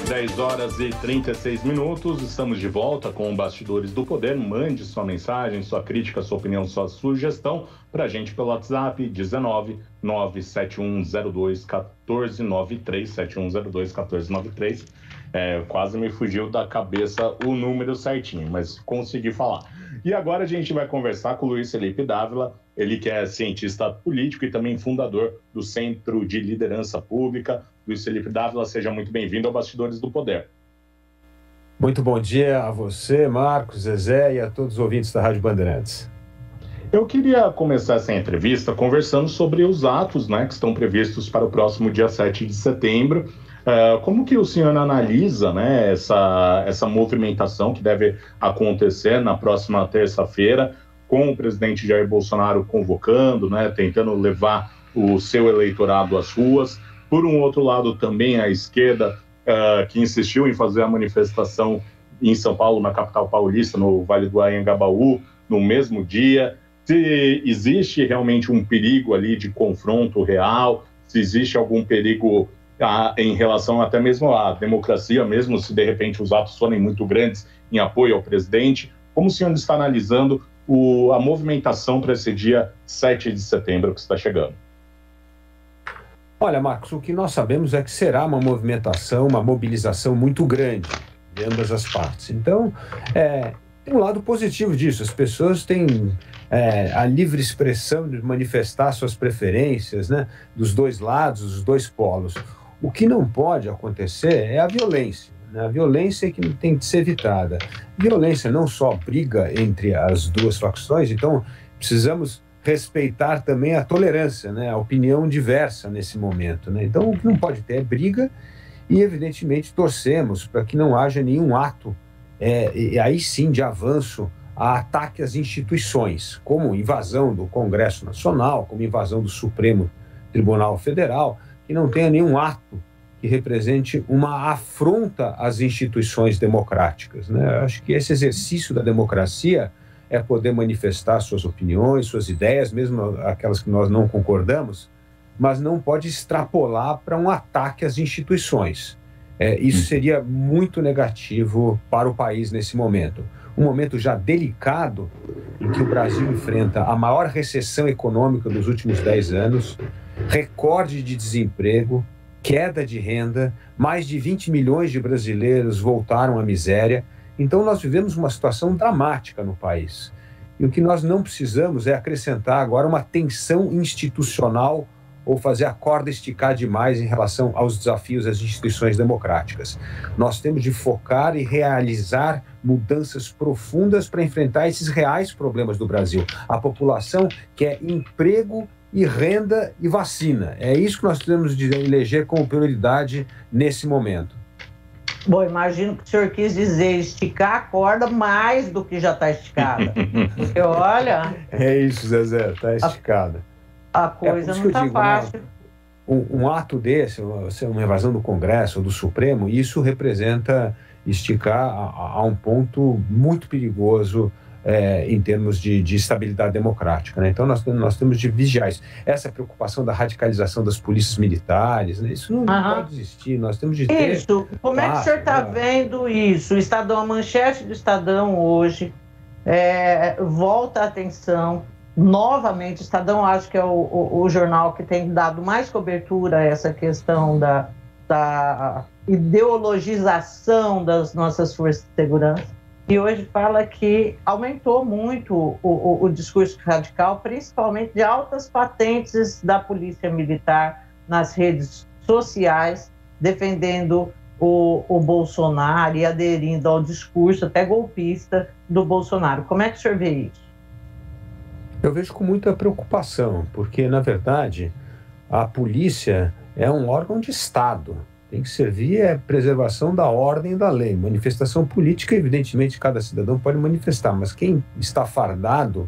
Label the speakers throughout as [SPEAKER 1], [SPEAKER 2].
[SPEAKER 1] 10 horas e 36 minutos, estamos de volta com o Bastidores do Poder. Mande sua mensagem, sua crítica, sua opinião, sua sugestão para a gente pelo WhatsApp 19 97102 1493, 7102 1493. Quase me fugiu da cabeça o número certinho, mas consegui falar. E agora a gente vai conversar com o Luiz Felipe Dávila, ele que é cientista político e também fundador do Centro de Liderança Pública. Luiz Felipe Dávila, seja muito bem-vindo ao Bastidores do Poder.
[SPEAKER 2] Muito bom dia a você, Marcos, Zezé e a todos os ouvintes da Rádio Bandeirantes.
[SPEAKER 1] Eu queria começar essa entrevista conversando sobre os atos, que estão previstos para o próximo dia 7 de setembro. Como que o senhor analisa, essa movimentação que deve acontecer na próxima terça-feira, com o presidente Jair Bolsonaro convocando, tentando levar o seu eleitorado às ruas? Por um outro lado, também a esquerda, que insistiu em fazer a manifestação em São Paulo, na capital paulista, no Vale do Anhangabaú, no mesmo dia. Se existe realmente um perigo ali de confronto real, se existe algum perigo em relação até mesmo à democracia, mesmo se de repente os atos forem muito grandes em apoio ao presidente. Como o senhor está analisando a movimentação para esse dia 7 de setembro que está chegando?
[SPEAKER 2] Olha, Marcos, o que nós sabemos é que será uma movimentação, uma mobilização muito grande de ambas as partes. Então, tem um lado positivo disso. As pessoas têm a livre expressão de manifestar suas preferências, dos dois lados, dos dois polos. O que não pode acontecer é a violência. A violência é que tem que ser evitada. Violência não só briga entre as duas facções, então precisamos respeitar também a tolerância, a opinião diversa nesse momento. Então, o que não pode ter é briga e, evidentemente, torcemos para que não haja nenhum ato, aí sim, de avanço a ataque às instituições, como invasão do Congresso Nacional, como invasão do Supremo Tribunal Federal, que não tenha nenhum ato que represente uma afronta às instituições democráticas. Eu acho que esse exercício da democracia é poder manifestar suas opiniões, suas ideias, mesmo aquelas que nós não concordamos, mas não pode extrapolar para um ataque às instituições. Isso seria muito negativo para o país nesse momento. Um momento já delicado, em que o Brasil enfrenta a maior recessão econômica dos últimos 10 anos, recorde de desemprego, queda de renda, mais de 20 milhões de brasileiros voltaram à miséria. Então, nós vivemos uma situação dramática no país. E o que nós não precisamos é acrescentar agora uma tensão institucional ou fazer a corda esticar demais em relação aos desafios das instituições democráticas. Nós temos de focar e realizar mudanças profundas para enfrentar esses reais problemas do Brasil. A população quer emprego e renda e vacina. É isso que nós temos de eleger como prioridade nesse momento.
[SPEAKER 3] Bom, imagino que o senhor quis dizer esticar a corda mais do que já está esticada. Porque, olha...
[SPEAKER 2] É isso, Zezé, está esticada.
[SPEAKER 3] A coisa não está fácil.
[SPEAKER 2] Um ato desse, uma invasão do Congresso ou do Supremo, isso representa esticar a um ponto muito perigoso em termos de estabilidade democrática. Então, nós temos de vigiar isso. Essa preocupação da radicalização das polícias militares, isso não pode existir. Nós temos de ter...
[SPEAKER 3] Isso. Como é que o senhor está vendo isso? O Estadão, a manchete do Estadão hoje volta a atenção. Novamente, o Estadão acho que é o jornal que tem dado mais cobertura a essa questão da ideologização das nossas forças de segurança. E hoje fala que aumentou muito o discurso radical, principalmente de altas patentes da polícia militar nas redes sociais, defendendo o Bolsonaro e aderindo ao discurso até golpista do Bolsonaro. Como é que o senhor vê isso?
[SPEAKER 2] Eu vejo com muita preocupação, porque, na verdade, a polícia é um órgão de Estado. Tem que servir a preservação da ordem e da lei. Manifestação política, evidentemente, cada cidadão pode manifestar, mas quem está fardado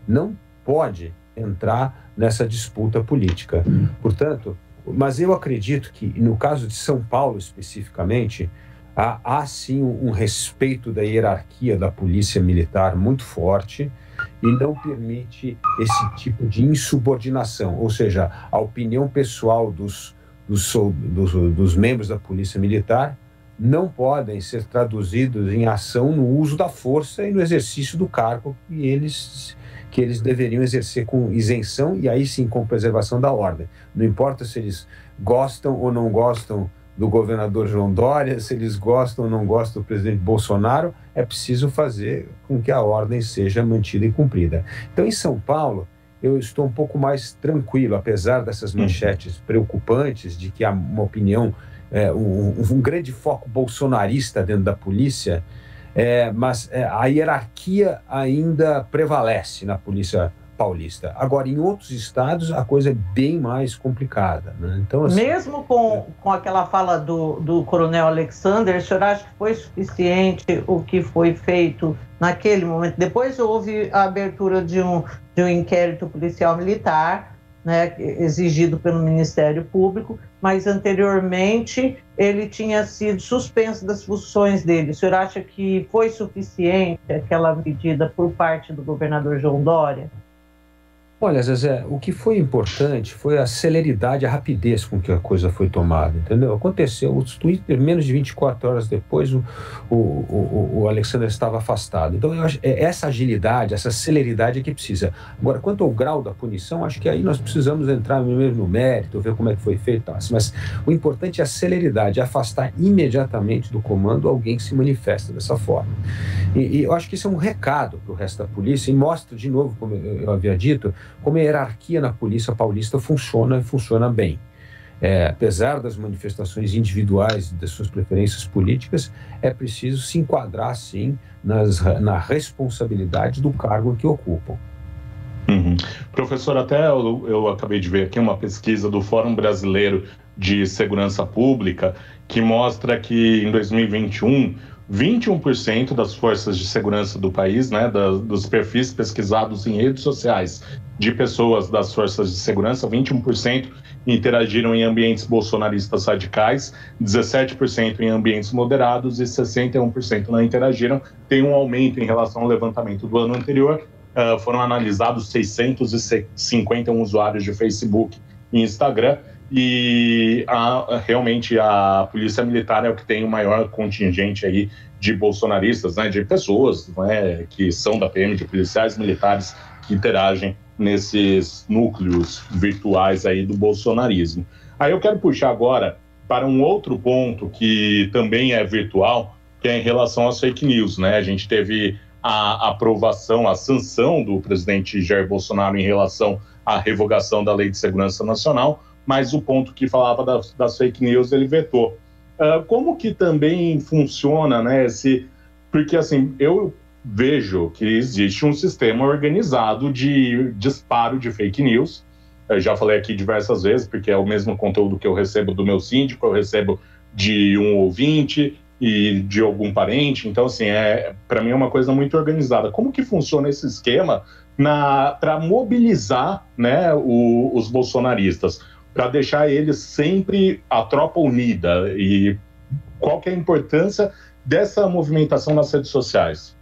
[SPEAKER 2] não pode entrar nessa disputa política. Portanto, mas eu acredito que, no caso de São Paulo especificamente, há sim um respeito da hierarquia da polícia militar muito forte e não permite esse tipo de insubordinação, ou seja, a opinião pessoal dos membros da polícia militar não podem ser traduzidos em ação no uso da força e no exercício do cargo que eles deveriam exercer com isenção e aí sim com preservação da ordem. Não importa se eles gostam ou não gostam do governador João Dória, se eles gostam ou não gostam do presidente Bolsonaro, é preciso fazer com que a ordem seja mantida e cumprida. Então, em São Paulo, eu estou um pouco mais tranquilo, apesar dessas manchetes preocupantes de que há uma opinião, um grande foco bolsonarista dentro da polícia, mas a hierarquia ainda prevalece na polícia paulista. Agora, em outros estados, a coisa é bem mais complicada, né? Então, assim,
[SPEAKER 3] mesmo com aquela fala do coronel Alexander, o senhor acha que foi suficiente o que foi feito naquele momento? Depois houve a abertura de um inquérito policial militar, né, exigido pelo Ministério Público, mas anteriormente ele tinha sido suspenso das funções dele. O senhor acha que foi suficiente aquela medida por parte do governador João Dória?
[SPEAKER 2] Olha, Zezé, o que foi importante foi a celeridade, a rapidez com que a coisa foi tomada, entendeu? Aconteceu, o Twitter, menos de 24 horas depois, o Alexander estava afastado. Então, eu acho, essa agilidade, essa celeridade é que precisa. Agora, quanto ao grau da punição, acho que aí nós precisamos entrar no mérito, ver como é que foi feito, mas o importante é a celeridade, afastar imediatamente do comando alguém que se manifesta dessa forma. E eu acho que isso é um recado para o resto da polícia e mostra, de novo, como eu havia dito, como a hierarquia na polícia paulista funciona e funciona bem. Apesar das manifestações individuais das suas preferências políticas, é preciso se enquadrar, sim, na responsabilidade do cargo que ocupam.
[SPEAKER 1] Uhum. Professor, até eu acabei de ver aqui uma pesquisa do Fórum Brasileiro de Segurança Pública que mostra que em 2021, 21% das forças de segurança do país, né, dos perfis pesquisados em redes sociais de pessoas das forças de segurança, 21% interagiram em ambientes bolsonaristas radicais, 17% em ambientes moderados e 61% não interagiram. Tem um aumento em relação ao levantamento do ano anterior. Foram analisados 651 usuários de Facebook e Instagram, e realmente a Polícia Militar é o que tem o maior contingente aí de bolsonaristas, né, de pessoas, né, que são da PM, de policiais militares que interagem nesses núcleos virtuais aí do bolsonarismo. Aí eu quero puxar agora para um outro ponto que também é virtual, que é em relação às fake news, né? A gente teve a aprovação, a sanção do presidente Jair Bolsonaro em relação à revogação da Lei de Segurança Nacional, mas o ponto que falava das fake news ele vetou. Como que também funciona, né, porque assim, eu vejo que existe um sistema organizado de disparo de fake news. Eu já falei aqui diversas vezes, porque é o mesmo conteúdo que eu recebo do meu síndico, eu recebo de um ouvinte e de algum parente. Então, assim, para mim é uma coisa muito organizada. Como que funciona esse esquema para mobilizar, né, os bolsonaristas, para deixar eles sempre a tropa unida? E qual que é a importância dessa movimentação nas redes sociais?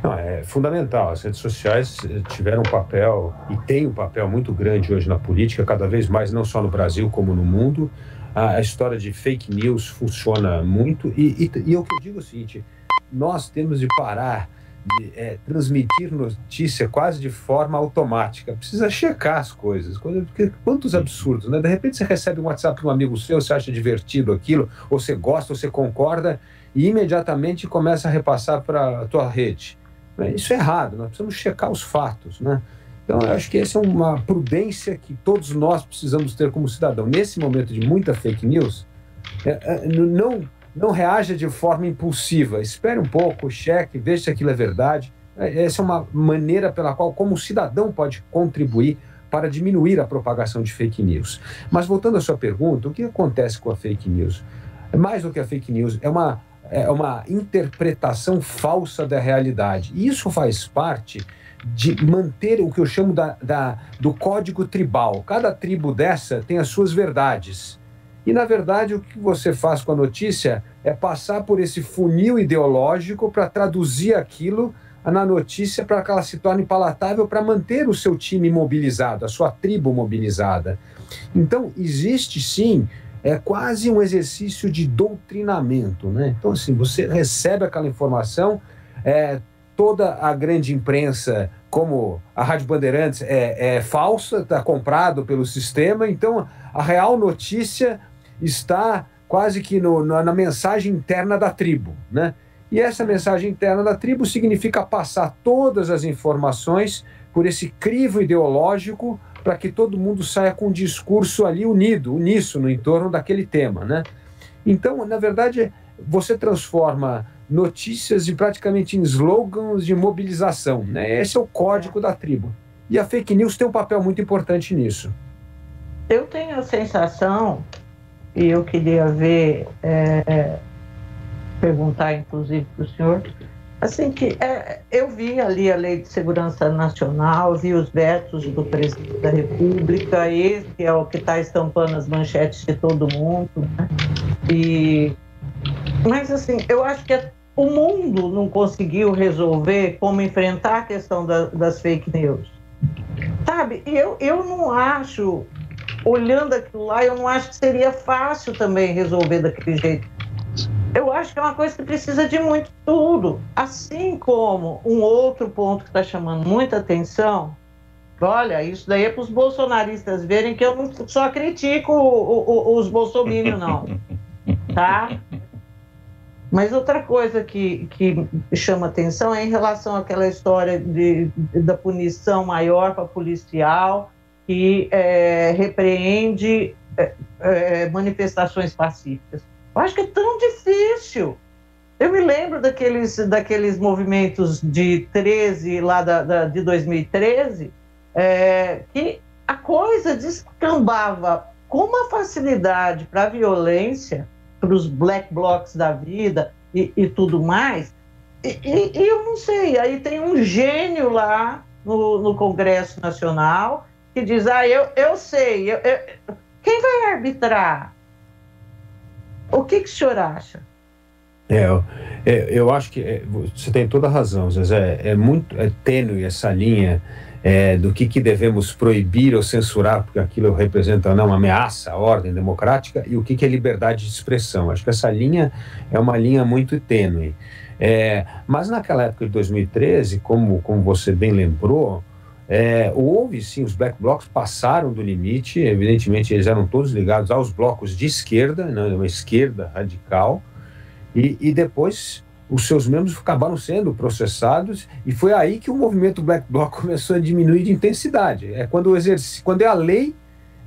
[SPEAKER 2] Não, é fundamental. As redes sociais tiveram um papel e têm um papel muito grande hoje na política, cada vez mais, não só no Brasil como no mundo. A história de fake news funciona muito e o que eu digo é o seguinte: nós temos de parar de transmitir notícia quase de forma automática. Precisa checar as coisas, porque quantos absurdos, né? De repente você recebe um WhatsApp de um amigo seu, você acha divertido aquilo, ou você gosta, ou você concorda, e imediatamente começa a repassar para a tua rede. Isso é errado, nós precisamos checar os fatos, né? Então, eu acho que essa é uma prudência que todos nós precisamos ter como cidadão. Nesse momento de muita fake news, não reaja de forma impulsiva. Espere um pouco, cheque, veja se aquilo é verdade. Essa é uma maneira pela qual, como cidadão, pode contribuir para diminuir a propagação de fake news. Mas, voltando à sua pergunta, o que acontece com a fake news? Mais do que a fake news, é uma interpretação falsa da realidade. E isso faz parte de manter o que eu chamo do código tribal. Cada tribo dessa tem as suas verdades. E, na verdade, o que você faz com a notícia é passar por esse funil ideológico para traduzir aquilo na notícia para que ela se torne palatável, para manter o seu time mobilizado, a sua tribo mobilizada. Então, existe, sim, é quase um exercício de doutrinamento, né? Então, assim, você recebe aquela informação, toda a grande imprensa, como a Rádio Bandeirantes, é falsa, está comprado pelo sistema, então a real notícia está quase que na mensagem interna da tribo, né? E essa mensagem interna da tribo significa passar todas as informações por esse crivo ideológico para que todo mundo saia com um discurso ali unido, uníssono, em torno daquele tema, né? Então, na verdade, você transforma notícias praticamente em slogans de mobilização, né? Esse é o código da tribo. E a fake news tem um papel muito importante nisso.
[SPEAKER 3] Eu tenho a sensação, e eu queria ver, perguntar inclusive para o senhor, assim, que eu vi ali a Lei de Segurança Nacional, vi os vetos do presidente da República, esse é o que está estampando as manchetes de todo mundo, né? Mas, assim, eu acho que o mundo não conseguiu resolver como enfrentar a questão das fake news, sabe? E eu não acho, olhando aquilo lá, eu não acho que seria fácil também resolver daquele jeito. Eu acho que é uma coisa que precisa de muito estudo. Assim como um outro ponto que está chamando muita atenção, olha, isso daí é para os bolsonaristas verem que eu não só critico os bolsominions, não, tá? Mas outra coisa que chama atenção é em relação àquela história da punição maior para policial que repreende manifestações pacíficas. Eu acho que é tão difícil. Eu me lembro daqueles movimentos de 13, lá de 2013, que a coisa descambava com uma facilidade para a violência, para os black blocs da vida e tudo mais. E eu não sei, aí tem um gênio lá no Congresso Nacional que diz, eu sei, quem vai arbitrar? O que o senhor acha?
[SPEAKER 2] Eu acho que você tem toda a razão, Zezé. É muito tênue essa linha do que devemos proibir ou censurar, porque aquilo representa uma ameaça à ordem democrática, e o que é liberdade de expressão. Acho que essa linha é uma linha muito tênue. Mas naquela época de 2013, como você bem lembrou, houve sim, os black blocs passaram do limite. Evidentemente eles eram todos ligados aos blocos de esquerda, né, uma esquerda radical, e depois os seus membros acabaram sendo processados, e foi aí que o movimento black bloc começou a diminuir de intensidade. Quando a lei,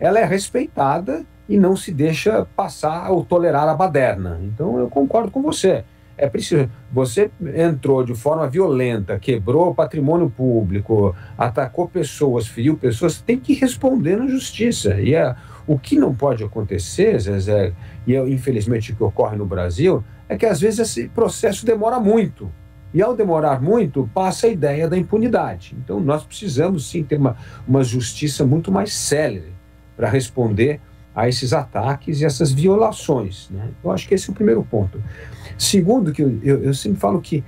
[SPEAKER 2] ela é respeitada e não se deixa passar ou tolerar a baderna. Então eu concordo com você. É preciso. Você entrou de forma violenta, quebrou o patrimônio público, atacou pessoas, feriu pessoas, tem que responder na justiça. E o que não pode acontecer, Zezé, e infelizmente o que ocorre no Brasil, é que às vezes esse processo demora muito. E ao demorar muito, passa a ideia da impunidade. Então nós precisamos sim ter uma justiça muito mais célere para responder a esses ataques e essas violações, né? Eu acho que esse é o primeiro ponto. Segundo, que eu sempre falo que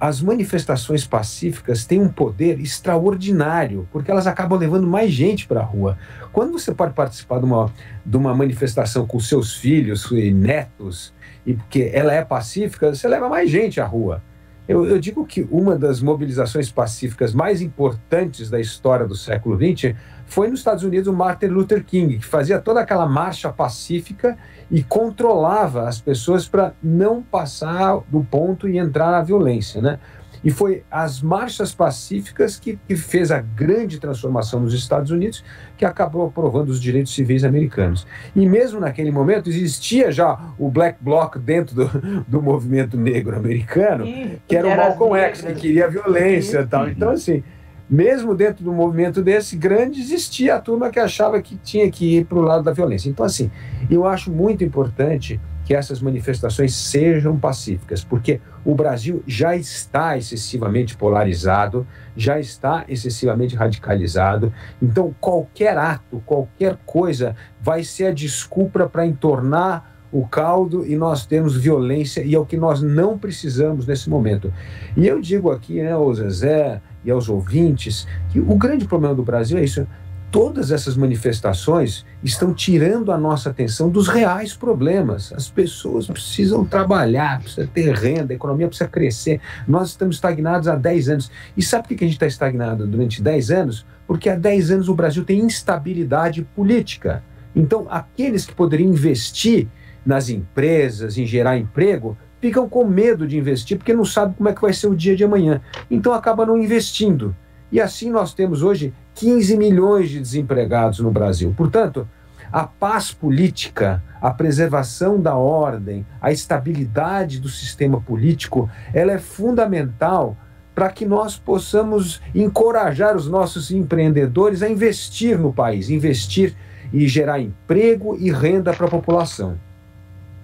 [SPEAKER 2] as manifestações pacíficas têm um poder extraordinário, porque elas acabam levando mais gente para a rua. Quando você pode participar de uma manifestação com seus filhos e netos, e porque ela é pacífica, você leva mais gente à rua. Eu digo que uma das mobilizações pacíficas mais importantes da história do século XX foi nos Estados Unidos o Martin Luther King, que fazia toda aquela marcha pacífica e controlava as pessoas para não passar do ponto e entrar na violência, né? E foi as marchas pacíficas que fez a grande transformação nos Estados Unidos, que acabou aprovando os direitos civis americanos. E mesmo naquele momento existia já o Black Bloc dentro do movimento negro americano, que era o Malcolm X, que queria violência e tal. Então, assim, mesmo dentro do movimento desse grande, existia a turma que achava que tinha que ir para o lado da violência. Então, assim, eu acho muito importante que essas manifestações sejam pacíficas, porque o Brasil já está excessivamente polarizado, já está excessivamente radicalizado. Então, qualquer ato, qualquer coisa vai ser a desculpa para entornar o caldo e nós temos violência, e é o que nós não precisamos nesse momento. E eu digo aqui, né, ao Zezé e aos ouvintes, que o grande problema do Brasil é isso. todas essas manifestações estão tirando a nossa atenção dos reais problemas. As pessoas precisam trabalhar, precisa ter renda, a economia precisa crescer. Nós estamos estagnados há 10 anos. E sabe por que a gente está estagnado durante 10 anos? Porque há 10 anos o Brasil tem instabilidade política. Então, aqueles que poderiam investir nas empresas, em gerar emprego, ficam com medo de investir porque não sabem como é que vai ser o dia de amanhã. Então, acabam não investindo. E assim nós temos hoje 15 milhões de desempregados no Brasil. Portanto, a paz política, a preservação da ordem, a estabilidade do sistema político, ela é fundamental para que nós possamos encorajar os nossos empreendedores a investir no país, investir e gerar emprego e renda para a população.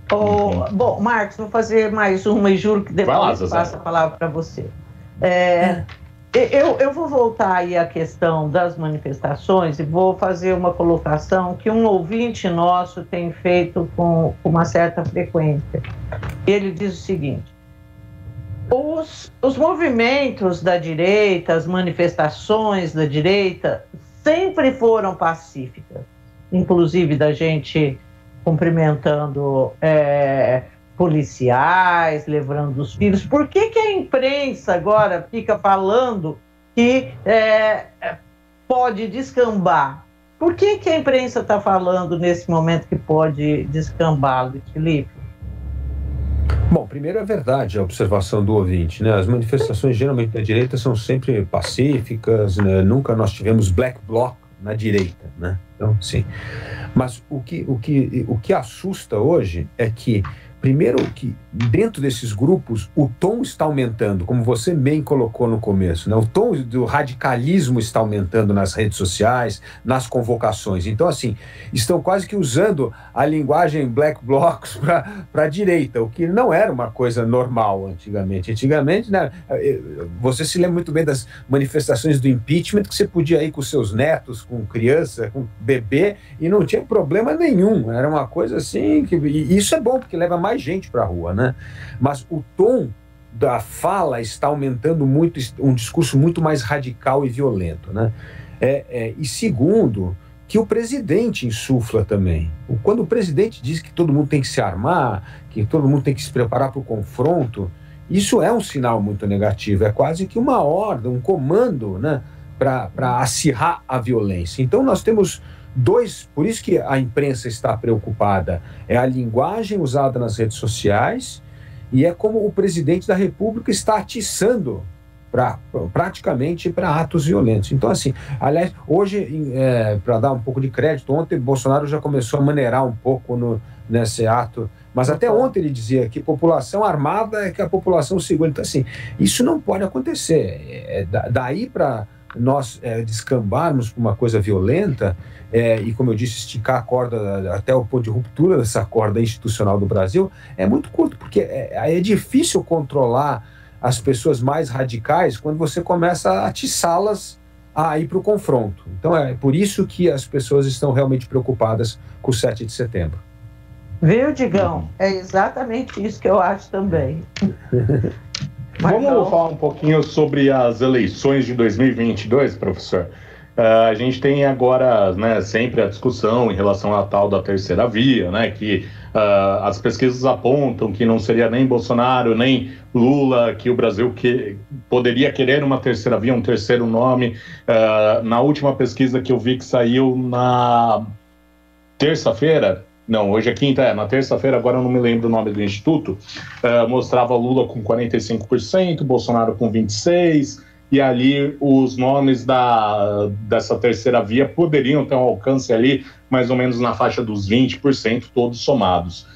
[SPEAKER 3] Bom, Marcos, vou fazer mais uma e juro que depois passo a palavra para você. Eu vou voltar aí à questão das manifestações e vou fazer uma colocação que um ouvinte nosso tem feito com uma certa frequência. Ele diz o seguinte: os movimentos da direita, as manifestações da direita sempre foram pacíficas, inclusive da gente cumprimentando policiais, levando os filhos. Por que a imprensa agora fica falando que pode descambar? Por que a imprensa está falando nesse momento que pode descambar, Luiz Felipe?
[SPEAKER 2] Bom, primeiro é verdade a observação do ouvinte, né? As manifestações geralmente da direita são sempre pacíficas, né? Nunca nós tivemos black bloc na direita, né? Então, sim. Mas o que assusta hoje é que, primeiro, que dentro desses grupos o tom está aumentando, como você bem colocou no começo, né? O tom do radicalismo está aumentando nas redes sociais, nas convocações. Então, assim, estão quase que usando a linguagem black blocs para a direita, o que não era uma coisa normal antigamente. Antigamente, né, você se lembra muito bem das manifestações do impeachment, que você podia ir com seus netos, com criança, com bebê, e não tinha problema nenhum. Era uma coisa assim, e isso é bom, porque leva mais gente para a rua, né? Mas o tom da fala está aumentando muito, um discurso muito mais radical e violento, né? E segundo, que o presidente insufla também. Quando o presidente diz que todo mundo tem que se armar, que todo mundo tem que se preparar para o confronto, isso é um sinal muito negativo, é quase que uma ordem, um comando, né, para acirrar a violência. Então nós temos por isso que a imprensa está preocupada, é a linguagem usada nas redes sociais e é como o presidente da República está atiçando praticamente para atos violentos. Então, assim, aliás, hoje, para dar um pouco de crédito, ontem Bolsonaro já começou a maneirar um pouco nesse ato, mas até ontem ele dizia que população armada é que a população segura. Então, assim, isso não pode acontecer. Daí para nós descambarmos para uma coisa violenta, e como eu disse, esticar a corda até o ponto de ruptura dessa corda institucional do Brasil, é muito curto, porque é difícil controlar as pessoas mais radicais quando você começa a atiçá-las a ir para o confronto. Então é por isso que as pessoas estão realmente preocupadas com o 7 de setembro.
[SPEAKER 3] Viu, Digão? É exatamente isso que eu acho também.
[SPEAKER 1] Vamos falar um pouquinho sobre as eleições de 2022, professor. A gente tem agora, né, sempre a discussão em relação à tal da terceira via, né, que as pesquisas apontam que não seria nem Bolsonaro, nem Lula, que o Brasil poderia querer uma terceira via, um terceiro nome. Na última pesquisa que eu vi que saiu na terça-feira, não, hoje é quinta, na terça-feira, agora eu não me lembro o nome do instituto, mostrava Lula com 45%, Bolsonaro com 26%, e ali os nomes dessa terceira via poderiam ter um alcance ali mais ou menos na faixa dos 20%, todos somados.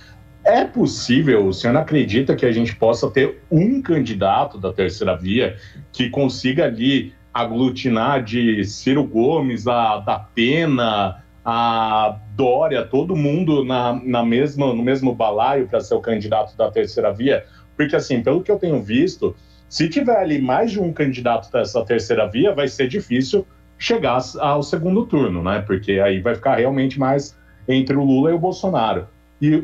[SPEAKER 1] É possível, o senhor acredita que a gente possa ter um candidato da terceira via que consiga ali aglutinar de Ciro Gomes, a Datena, a Dória, todo mundo no mesmo balaio para ser o candidato da terceira via? Porque, assim, pelo que eu tenho visto, se tiver ali mais de um candidato dessa terceira via, vai ser difícil chegar ao segundo turno, né? Porque aí vai ficar realmente mais entre o Lula e o Bolsonaro.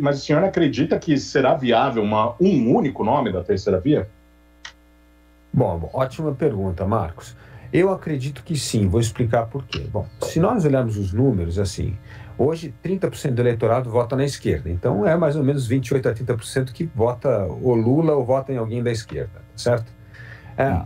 [SPEAKER 1] Mas o senhor acredita que será viável um único nome da terceira via?
[SPEAKER 2] Bom, ótima pergunta, Marcos. Eu acredito que sim, vou explicar por quê. Bom, se nós olharmos os números, assim, hoje 30% do eleitorado vota na esquerda, então é mais ou menos 28 a 30% que vota o Lula ou vota em alguém da esquerda, certo?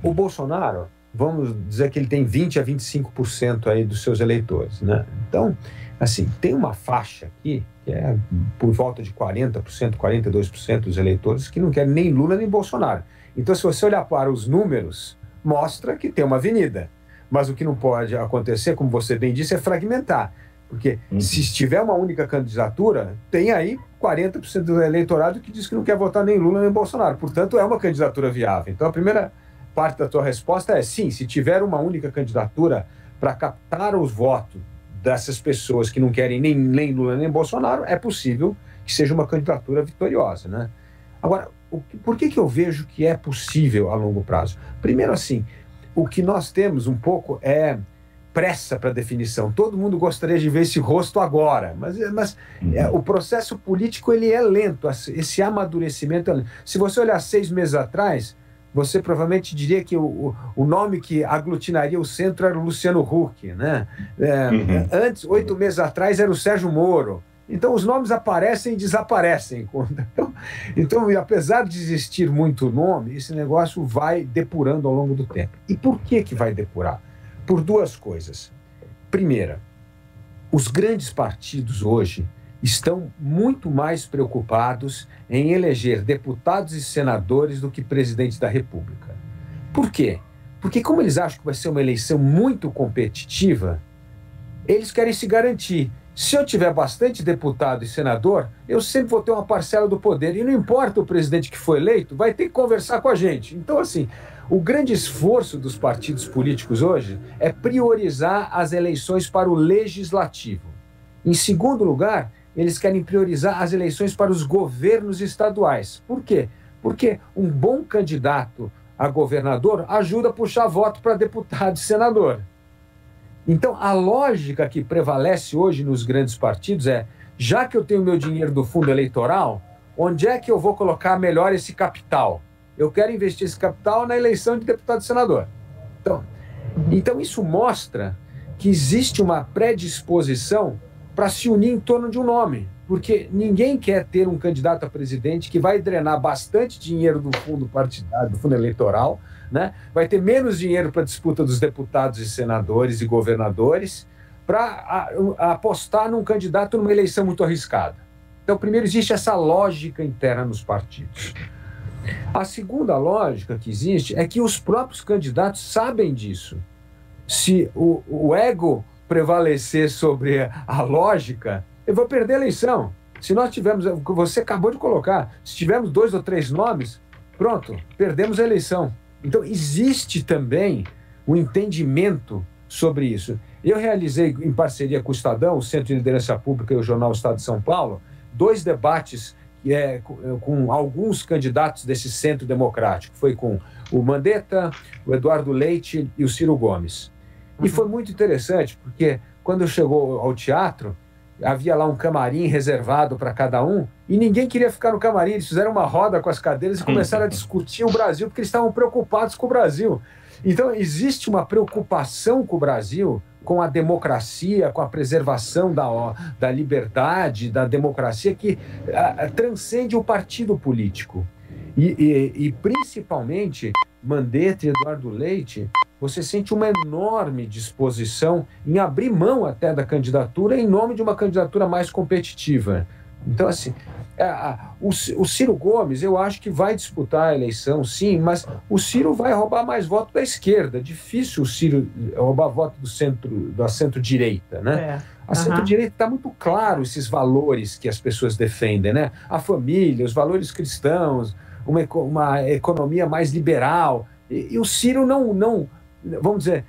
[SPEAKER 2] O Bolsonaro, vamos dizer que ele tem 20 a 25% aí dos seus eleitores, né? Então, assim, tem uma faixa aqui, que é por volta de 40%, 42% dos eleitores que não querem nem Lula nem Bolsonaro. Então, se você olhar para os números, mostra que tem uma avenida. Mas o que não pode acontecer, como você bem disse, é fragmentar. Porque se tiver uma única candidatura, tem aí 40% do eleitorado que diz que não quer votar nem Lula nem Bolsonaro. Portanto, é uma candidatura viável. Então, a primeira parte da tua resposta é sim, se tiver uma única candidatura para captar os votos dessas pessoas que não querem nem Lula nem Bolsonaro, é possível que seja uma candidatura vitoriosa, né? Agora, por que eu vejo que é possível a longo prazo? Primeiro, assim, o que nós temos um pouco é pressa para definição. Todo mundo gostaria de ver esse rosto agora, mas o processo político ele é lento, esse amadurecimento é lento. Se você olhar 6 meses atrás, você provavelmente diria que o nome que aglutinaria o centro era o Luciano Huck, né? Antes, 8 meses atrás, era o Sérgio Moro. Então, os nomes aparecem e desaparecem. Então, apesar de existir muito nome, esse negócio vai depurando ao longo do tempo. E por que vai depurar? Por duas coisas. Primeira, os grandes partidos hoje estão muito mais preocupados em eleger deputados e senadores do que presidente da República. Por quê? Porque como eles acham que vai ser uma eleição muito competitiva, eles querem se garantir. Se eu tiver bastante deputado e senador, eu sempre vou ter uma parcela do poder. E não importa o presidente que foi eleito, vai ter que conversar com a gente. Então, assim, o grande esforço dos partidos políticos hoje é priorizar as eleições para o legislativo. Em segundo lugar, eles querem priorizar as eleições para os governos estaduais. Por quê? Porque um bom candidato a governador ajuda a puxar voto para deputado e senador. Então, a lógica que prevalece hoje nos grandes partidos é, já que eu tenho meu dinheiro do fundo eleitoral, onde é que eu vou colocar melhor esse capital? Eu quero investir esse capital na eleição de deputado e senador. Então isso mostra que existe uma predisposição para se unir em torno de um nome, porque ninguém quer ter um candidato a presidente que vai drenar bastante dinheiro do fundo partidário, do fundo eleitoral, né? Vai ter menos dinheiro para a disputa dos deputados e senadores e governadores, para apostar num candidato numa eleição muito arriscada. Então, primeiro, existe essa lógica interna nos partidos. A segunda lógica que existe é que os próprios candidatos sabem disso. Se o ego prevalecer sobre a lógica, eu vou perder a eleição. Se nós tivermos, você acabou de colocar, se tivermos 2 ou 3 nomes, pronto, perdemos a eleição. Então, existe também o entendimento sobre isso. Eu realizei, em parceria com o Estadão, o Centro de Liderança Pública e o Jornal Estado de São Paulo, 2 debates com alguns candidatos desse centro democrático. Foi com o Mandetta, o Eduardo Leite e o Ciro Gomes. E foi muito interessante, porque quando chegou ao teatro, havia lá um camarim reservado para cada um, e ninguém queria ficar no camarim. Eles fizeram uma roda com as cadeiras e começaram a discutir o Brasil, porque eles estavam preocupados com o Brasil. Então, existe uma preocupação com o Brasil, com a democracia, com a preservação da liberdade, da democracia, que transcende o partido político. E principalmente, Mandetta e Eduardo Leite, você sente uma enorme disposição em abrir mão até da candidatura em nome de uma candidatura mais competitiva. Então, assim, o Ciro Gomes, eu acho que vai disputar a eleição, sim, mas o Ciro vai roubar mais voto da esquerda. Difícil o Ciro roubar voto da centro-direita, né? A centro-direita está muito claro esses valores que as pessoas defendem, né? A família, os valores cristãos, uma economia mais liberal. E o Ciro não vamos dizer,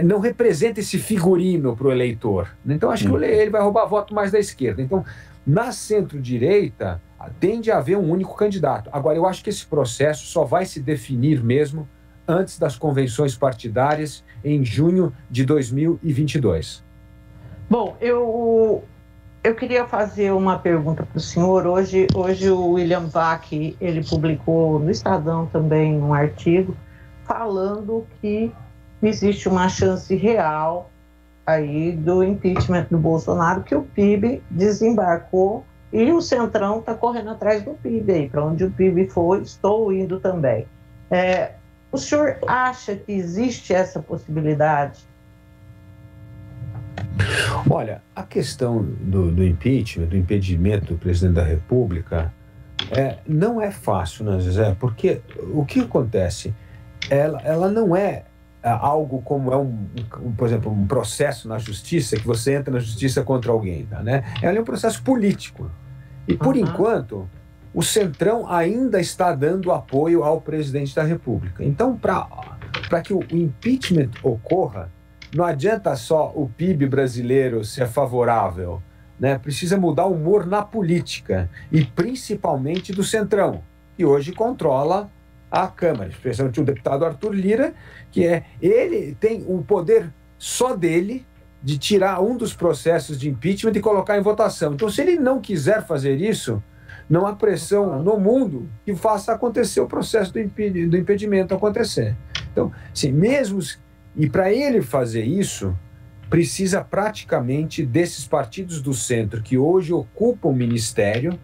[SPEAKER 2] não representa esse figurino para o eleitor. Então, acho que ele vai roubar voto mais da esquerda. Então, na centro-direita, tende a haver um único candidato. Agora, eu acho que esse processo só vai se definir mesmo antes das convenções partidárias em junho de 2022.
[SPEAKER 3] Bom, eu queria fazer uma pergunta para o senhor. Hoje o William Vac, ele publicou no Estadão também um artigo falando que existe uma chance real aí do impeachment do Bolsonaro, que o PIB desembarcou e o Centrão está correndo atrás do PIB aí. Para onde o PIB for, estou indo também. O senhor acha que existe essa possibilidade?
[SPEAKER 2] Olha, a questão do impeachment, do impedimento do presidente da República, não é fácil, né, Zezé? Porque o que acontece? Ela não é algo como por exemplo, um processo na justiça, que você entra na justiça contra alguém, tá, né? Ela é um processo político. E, por enquanto, o Centrão ainda está dando apoio ao presidente da República. Então, para que o impeachment ocorra, não adianta só o PIB brasileiro ser favorável, né? Precisa mudar o humor na política, e principalmente do Centrão, que hoje controla a Câmara, especialmente o deputado Arthur Lira, que ele tem o poder só dele de tirar um dos processos de impeachment e colocar em votação. Então, se ele não quiser fazer isso, não há pressão no mundo que faça acontecer o processo do impedimento acontecer. Então, assim, e para ele fazer isso, precisa praticamente desses partidos do centro que hoje ocupam o ministério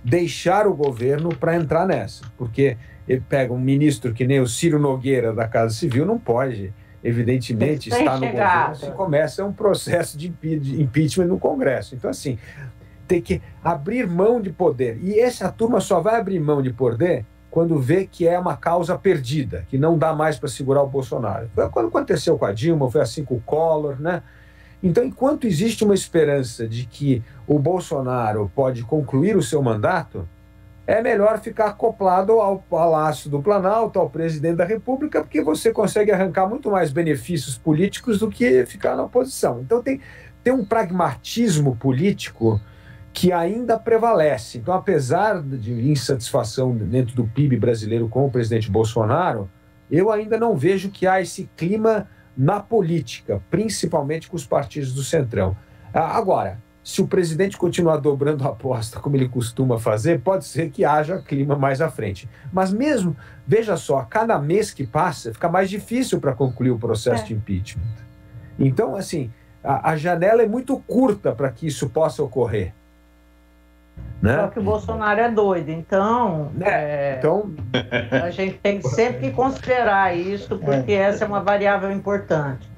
[SPEAKER 2] deixar o governo para entrar nessa, porque ele pega um ministro que nem o Ciro Nogueira da Casa Civil, não pode, evidentemente, estar no governo se começa um processo de impeachment no Congresso. Então, assim, tem que abrir mão de poder. E essa turma só vai abrir mão de poder quando vê que é uma causa perdida, que não dá mais para segurar o Bolsonaro. Foi quando aconteceu com a Dilma, foi assim com o Collor, né? Então, enquanto existe uma esperança de que o Bolsonaro pode concluir o seu mandato, é melhor ficar acoplado ao Palácio do Planalto, ao presidente da República, porque você consegue arrancar muito mais benefícios políticos do que ficar na oposição. Então, tem um pragmatismo político que ainda prevalece. Então, apesar de insatisfação dentro do PIB brasileiro com o presidente Bolsonaro, eu ainda não vejo que há esse clima na política, principalmente com os partidos do Centrão. Agora, se o presidente continuar dobrando a aposta, como ele costuma fazer, pode ser que haja clima mais à frente. Mas mesmo, veja só, a cada mês que passa, fica mais difícil para concluir o processo de impeachment. Então, assim, a janela é muito curta para que isso possa ocorrer. Né?
[SPEAKER 3] Só que o Bolsonaro é doido, então, a gente tem sempre que considerar isso, porque essa é uma variável importante.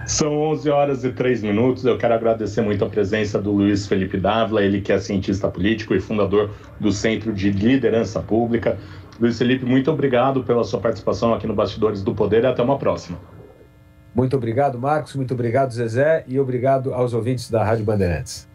[SPEAKER 1] São 11h03. Eu quero agradecer muito a presença do Luiz Felipe Dávila, ele que é cientista político e fundador do Centro de Liderança Pública. Luiz Felipe, muito obrigado pela sua participação aqui no Bastidores do Poder e até uma próxima.
[SPEAKER 2] Muito obrigado, Marcos, muito obrigado, Zezé, e obrigado aos ouvintes da Rádio Bandeirantes.